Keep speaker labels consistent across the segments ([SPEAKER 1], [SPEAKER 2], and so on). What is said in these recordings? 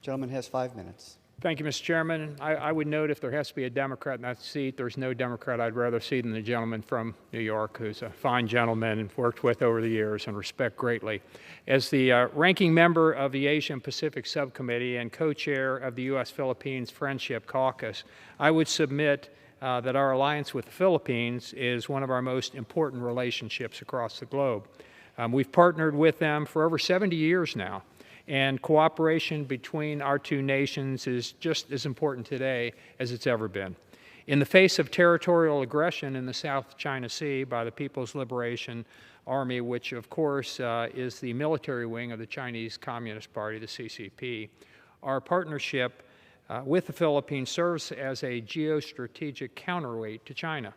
[SPEAKER 1] Gentleman has 5 minutes.
[SPEAKER 2] Thank you, Mr. Chairman. I would note if there has to be a Democrat in that seat, there's no Democrat I'd rather see than the gentleman from New York, who's a fine gentleman and worked with over the years and respect greatly. As the ranking member of the Asian Pacific Subcommittee and co-chair of the U.S.-Philippines Friendship Caucus, I would submit that our alliance with the Philippines is one of our most important relationships across the globe. We've partnered with them for over 70 years now, and cooperation between our two nations is just as important today as it's ever been. In the face of territorial aggression in the South China Sea by the People's Liberation Army, which of course is the military wing of the Chinese Communist Party, the CCP, our partnership with the Philippines serves as a geostrategic counterweight to China.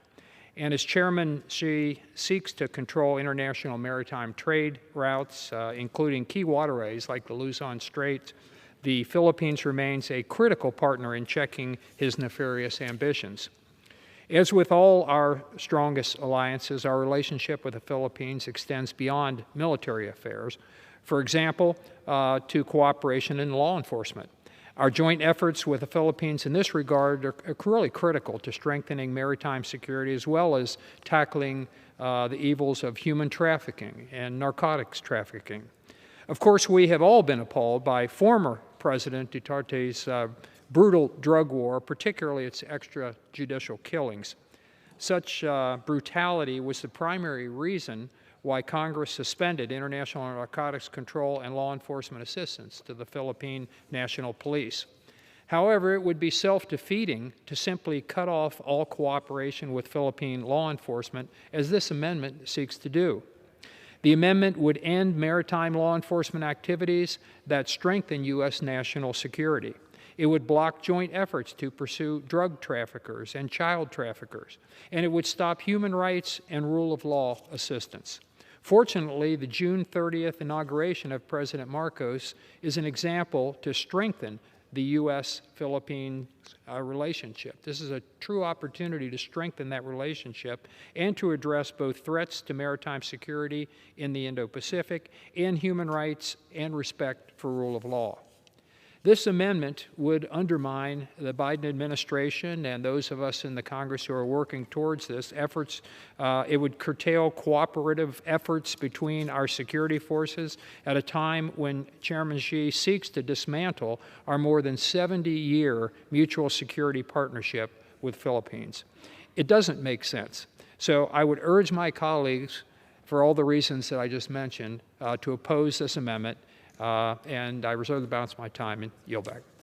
[SPEAKER 2] And as Chairman Xi seeks to control international maritime trade routes, including key waterways like the Luzon Strait, the Philippines remains a critical partner in checking his nefarious ambitions. As with all our strongest alliances, our relationship with the Philippines extends beyond military affairs, for example, to cooperation in law enforcement. Our joint efforts with the Philippines in this regard are really critical to strengthening maritime security as well as tackling the evils of human trafficking and narcotics trafficking. Of course, we have all been appalled by former President Duterte's brutal drug war, particularly its extrajudicial killings. Such brutality was the primary reason why Congress suspended international narcotics control and law enforcement assistance to the Philippine National Police. However, it would be self-defeating to simply cut off all cooperation with Philippine law enforcement, as this amendment seeks to do. The amendment would end maritime law enforcement activities that strengthen U.S. national security. It would block joint efforts to pursue drug traffickers and child traffickers, and it would stop human rights and rule of law assistance. Fortunately, the June 30th inauguration of President Marcos is an example to strengthen the U.S.-Philippines relationship. This is a true opportunity to strengthen that relationship and to address both threats to maritime security in the Indo-Pacific and human rights and respect for rule of law. This amendment would undermine the Biden administration and those of us in the Congress who are working towards this efforts. It would curtail cooperative efforts between our security forces at a time when Chairman Xi seeks to dismantle our more than 70-year mutual security partnership with Philippines. It doesn't make sense. So I would urge my colleagues, for all the reasons that I just mentioned, to oppose this amendment. And I reserve the balance of my time and yield back.